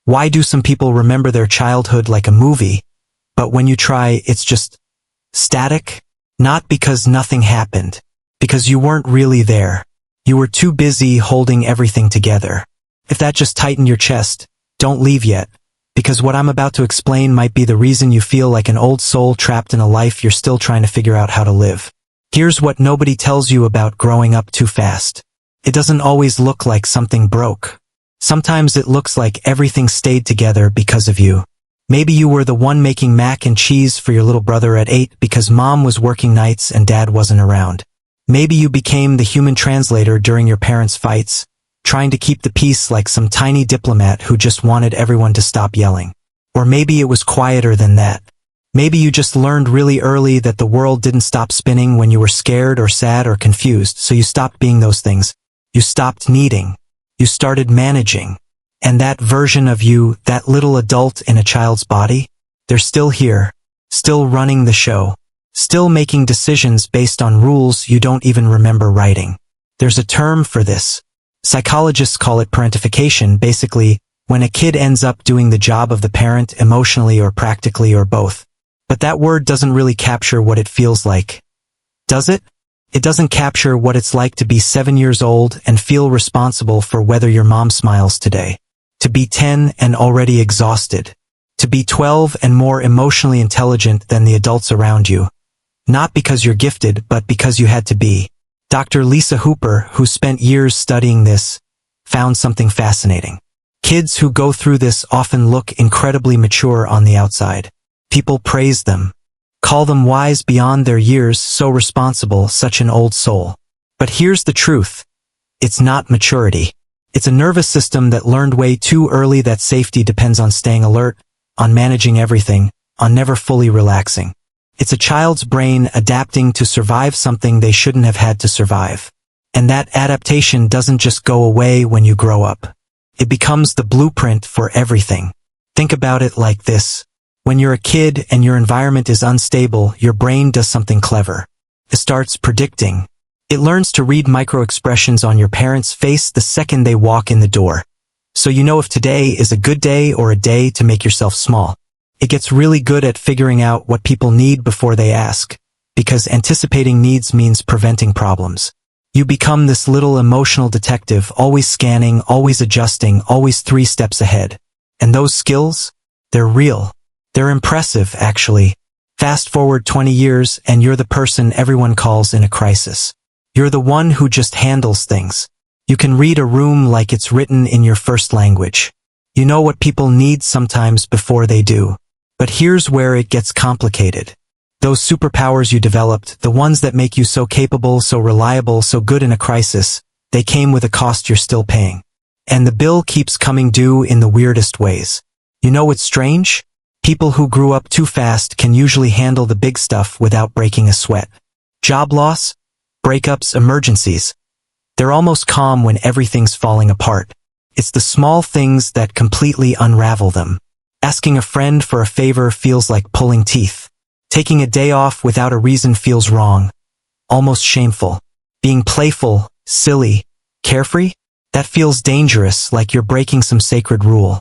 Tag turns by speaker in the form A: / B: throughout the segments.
A: Why do some people remember their childhood like a movie, but when you try, it's just static? Not because nothing happened, because you weren't really there. You were too busy holding everything together. If that just tightened your chest, don't leave yet, because what I'm about to explain might be the reason you feel like an old soul trapped in a life you're still trying to figure out how to live. Here's what nobody tells you about growing up too fast. It doesn't always look like something broke. Sometimes it looks like everything stayed together because of you. Maybe you were the one making mac and cheese for your little brother at 8 because mom was working nights and dad wasn't around. Maybe you became the human translator during your parents' fights, trying to keep the peace like some tiny diplomat who just wanted everyone to stop yelling. Or maybe it was quieter than that. Maybe you just learned really early that the world didn't stop spinning when you were scared or sad or confused, so you stopped being those things. You stopped needing. You started managing. And that version of you, that little adult in a child's body, they're still here, still running the show, still making decisions based on rules you don't even remember writing. There's a term for this. Psychologists call it parentification, basically, when a kid ends up doing the job of the parent emotionally or practically or both. But that word doesn't really capture what it feels like. Does it? It doesn't capture what it's like to be 7 years old and feel responsible for whether your mom smiles today. To be 10 and already exhausted. To be 12 and more emotionally intelligent than the adults around you. Not because you're gifted, but because you had to be. Dr. Lisa Hooper, who spent years studying this, found something fascinating. Kids who go through this often look incredibly mature on the outside. People praise them, call them wise beyond their years, so responsible, such an old soul. But here's the truth. It's not maturity. It's a nervous system that learned way too early that safety depends on staying alert, on managing everything, on never fully relaxing. It's a child's brain adapting to survive something they shouldn't have had to survive. And that adaptation doesn't just go away when you grow up. It becomes the blueprint for everything. Think about it like this. When you're a kid and your environment is unstable, your brain does something clever. It starts predicting. It learns to read micro-expressions on your parents' face the second they walk in the door. So you know if today is a good day or a day to make yourself small. It gets really good at figuring out what people need before they ask, because anticipating needs means preventing problems. You become this little emotional detective, always scanning, always adjusting, always 3 steps ahead. And those skills? They're real. They're impressive, actually. Fast forward 20 years and you're the person everyone calls in a crisis. You're the one who just handles things. You can read a room like it's written in your first language. You know what people need sometimes before they do. But here's where it gets complicated. Those superpowers you developed, the ones that make you so capable, so reliable, so good in a crisis, they came with a cost you're still paying. And the bill keeps coming due in the weirdest ways. You know what's strange? People who grew up too fast can usually handle the big stuff without breaking a sweat. Job loss? Breakups, emergencies. They're almost calm when everything's falling apart. It's the small things that completely unravel them. Asking a friend for a favor feels like pulling teeth. Taking a day off without a reason feels wrong. Almost shameful. Being playful, silly, carefree? That feels dangerous, like you're breaking some sacred rule.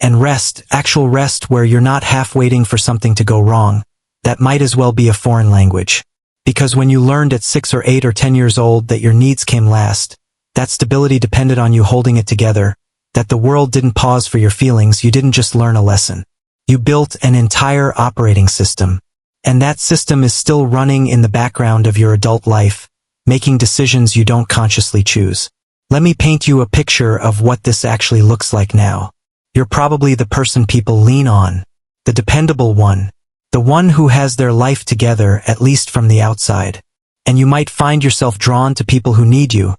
A: And rest, actual rest where you're not half waiting for something to go wrong, that might as well be a foreign language. Because when you learned at 6 or 8 or 10 years old that your needs came last, that stability depended on you holding it together, that the world didn't pause for your feelings, you didn't just learn a lesson. You built an entire operating system. And that system is still running in the background of your adult life, making decisions you don't consciously choose. Let me paint you a picture of what this actually looks like now. You're probably the person people lean on, the dependable one, the one who has their life together, at least from the outside. And you might find yourself drawn to people who need you,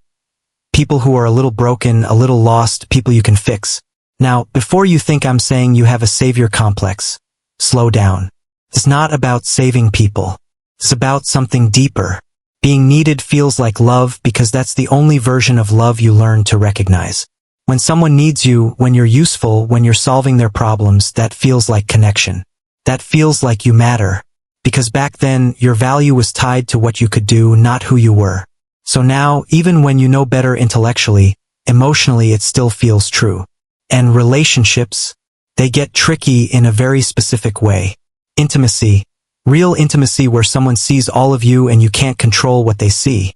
A: people who are a little broken, a little lost, people you can fix. Now, before you think I'm saying you have a savior complex, slow down. It's not about saving people. It's about something deeper. Being needed feels like love because that's the only version of love you learn to recognize. When someone needs you, when you're useful, when you're solving their problems, that feels like connection. That feels like you matter. Because back then, your value was tied to what you could do, not who you were. So now, even when you know better intellectually, emotionally it still feels true. And relationships, They get tricky in a very specific way. Intimacy. Real intimacy where someone sees all of you and you can't control what they see.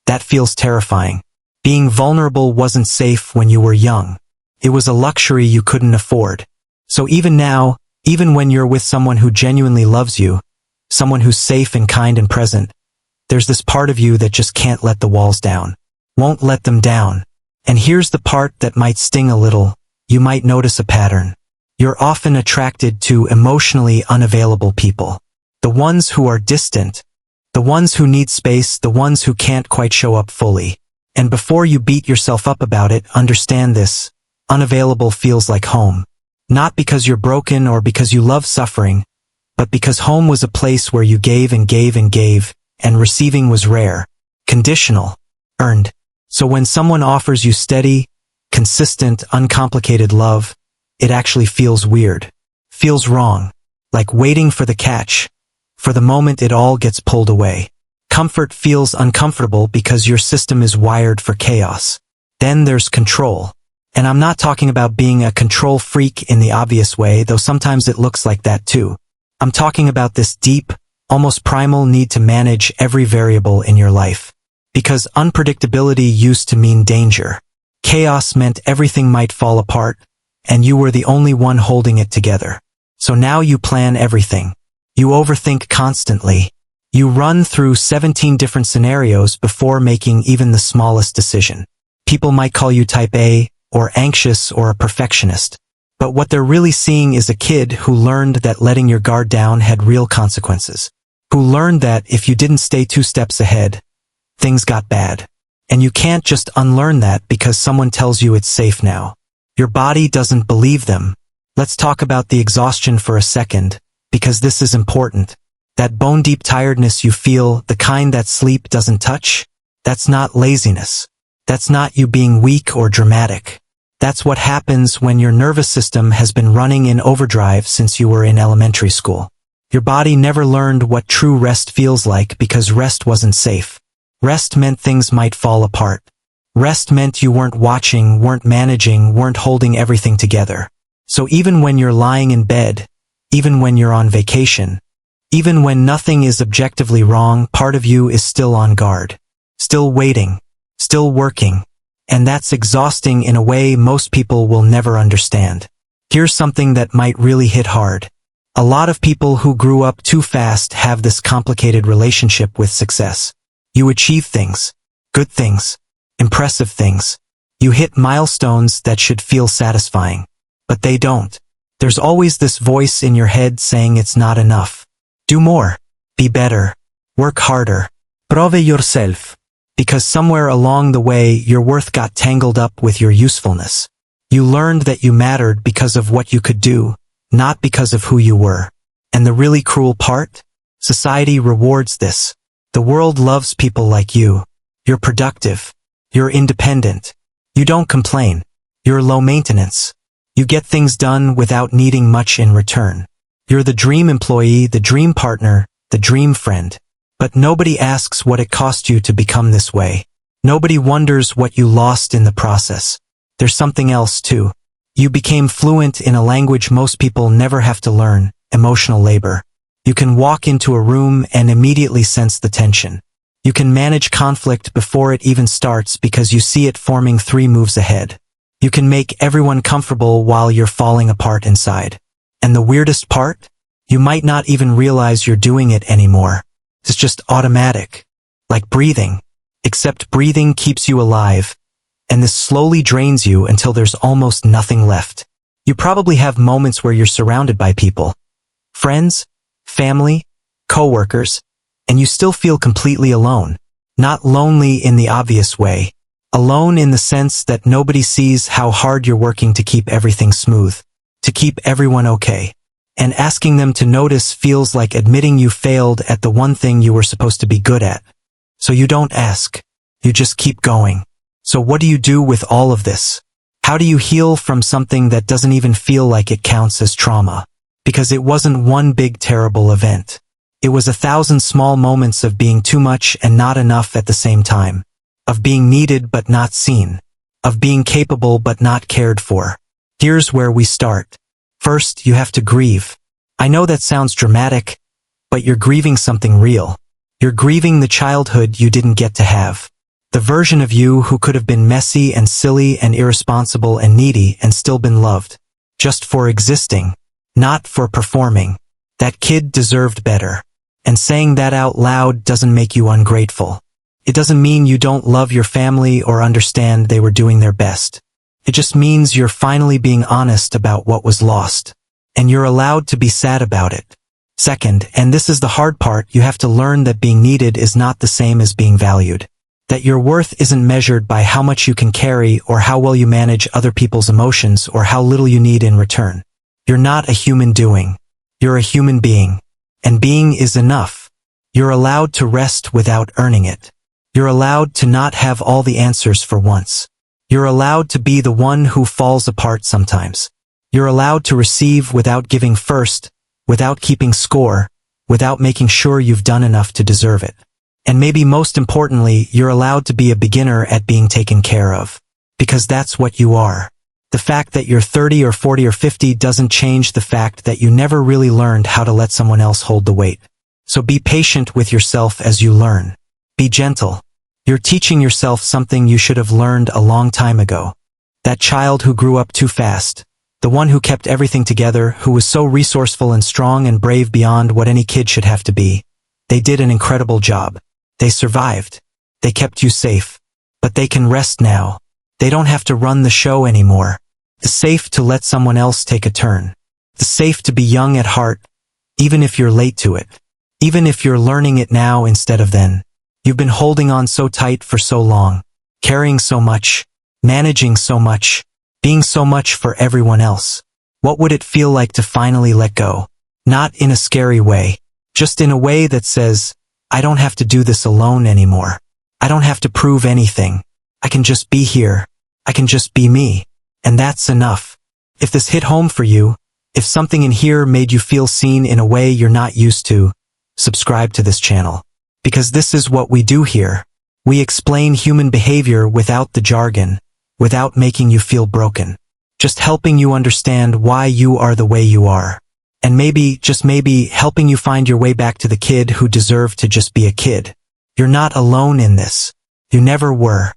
A: That feels terrifying. Being vulnerable wasn't safe when you were young. It was a luxury you couldn't afford. So even now, even when you're with someone who genuinely loves you, someone who's safe and kind and present, there's this part of you that just can't let the walls down. Won't let them down. And here's the part that might sting a little. You might notice a pattern. You're often attracted to emotionally unavailable people. The ones who are distant. The ones who need space, the ones who can't quite show up fully. And before you beat yourself up about it, understand this. Unavailable feels like home. Not because you're broken or because you love suffering, but because home was a place where you gave and gave and gave, and receiving was rare, conditional, earned. So when someone offers you steady, consistent, uncomplicated love, it actually feels weird. Feels wrong. Like waiting for the catch. For the moment it all gets pulled away. Comfort feels uncomfortable because your system is wired for chaos. Then there's control. And I'm not talking about being a control freak in the obvious way, though sometimes it looks like that too. I'm talking about this deep, almost primal need to manage every variable in your life. Because unpredictability used to mean danger. Chaos meant everything might fall apart, and you were the only one holding it together. So now you plan everything. You overthink constantly. You run through 17 different scenarios before making even the smallest decision. People might call you type A, or anxious, or a perfectionist. But what they're really seeing is a kid who learned that letting your guard down had real consequences. Who learned that if you didn't stay 2 steps ahead, things got bad. And you can't just unlearn that because someone tells you it's safe now. Your body doesn't believe them. Let's talk about the exhaustion for a second, because this is important. That bone-deep tiredness you feel, the kind that sleep doesn't touch, that's not laziness. That's not you being weak or dramatic. That's what happens when your nervous system has been running in overdrive since you were in elementary school. Your body never learned what true rest feels like because rest wasn't safe. Rest meant things might fall apart. Rest meant you weren't watching, weren't managing, weren't holding everything together. So even when you're lying in bed, even when you're on vacation, even when nothing is objectively wrong, part of you is still on guard. Still waiting. Still working. And that's exhausting in a way most people will never understand. Here's something that might really hit hard. A lot of people who grew up too fast have this complicated relationship with success. You achieve things. Good things. Impressive things. You hit milestones that should feel satisfying. But they don't. There's always this voice in your head saying it's not enough. Do more. Be better. Work harder. Prove yourself. Because somewhere along the way your worth got tangled up with your usefulness. You learned that you mattered because of what you could do, not because of who you were. And the really cruel part? Society rewards this. The world loves people like you. You're productive. You're independent. You don't complain. You're low maintenance. You get things done without needing much in return. You're the dream employee, the dream partner, the dream friend. But nobody asks what it cost you to become this way. Nobody wonders what you lost in the process. There's something else too. You became fluent in a language most people never have to learn, emotional labor. You can walk into a room and immediately sense the tension. You can manage conflict before it even starts because you see it forming 3 moves ahead. You can make everyone comfortable while you're falling apart inside. And the weirdest part? You might not even realize you're doing it anymore. It's just automatic. Like breathing. Except breathing keeps you alive. And this slowly drains you until there's almost nothing left. You probably have moments where you're surrounded by people. Friends, family, coworkers, and you still feel completely alone. Not lonely in the obvious way. Alone in the sense that nobody sees how hard you're working to keep everything smooth. To keep everyone okay. And asking them to notice feels like admitting you failed at the one thing you were supposed to be good at. So you don't ask. You just keep going. So what do you do with all of this? How do you heal from something that doesn't even feel like it counts as trauma? Because it wasn't one big terrible event. It was 1,000 small moments of being too much and not enough at the same time. Of being needed but not seen. Of being capable but not cared for. Here's where we start. First, you have to grieve. I know that sounds dramatic, but you're grieving something real. You're grieving the childhood you didn't get to have. The version of you who could have been messy and silly and irresponsible and needy and still been loved. Just for existing, not for performing. That kid deserved better. And saying that out loud doesn't make you ungrateful. It doesn't mean you don't love your family or understand they were doing their best. It just means you're finally being honest about what was lost. And you're allowed to be sad about it. Second, and this is the hard part, you have to learn that being needed is not the same as being valued. That your worth isn't measured by how much you can carry or how well you manage other people's emotions or how little you need in return. You're not a human doing. You're a human being. And being is enough. You're allowed to rest without earning it. You're allowed to not have all the answers for once. You're allowed to be the one who falls apart sometimes. You're allowed to receive without giving first, without keeping score, without making sure you've done enough to deserve it. And maybe most importantly, you're allowed to be a beginner at being taken care of. Because that's what you are. The fact that you're 30 or 40 or 50 doesn't change the fact that you never really learned how to let someone else hold the weight. So be patient with yourself as you learn. Be gentle. You're teaching yourself something you should have learned a long time ago. That child who grew up too fast. The one who kept everything together, who was so resourceful and strong and brave beyond what any kid should have to be. They did an incredible job. They survived. They kept you safe. But they can rest now. They don't have to run the show anymore. It's safe to let someone else take a turn. It's safe to be young at heart, even if you're late to it. Even if you're learning it now instead of then. You've been holding on so tight for so long, carrying so much, managing so much, being so much for everyone else. What would it feel like to finally let go? Not in a scary way, just in a way that says, I don't have to do this alone anymore. I don't have to prove anything. I can just be here. I can just be me. And that's enough. If this hit home for you, if something in here made you feel seen in a way you're not used to, subscribe to this channel. Because this is what we do here. We explain human behavior without the jargon, without making you feel broken. Just helping you understand why you are the way you are. And maybe, just maybe, helping you find your way back to the kid who deserved to just be a kid. You're not alone in this. You never were.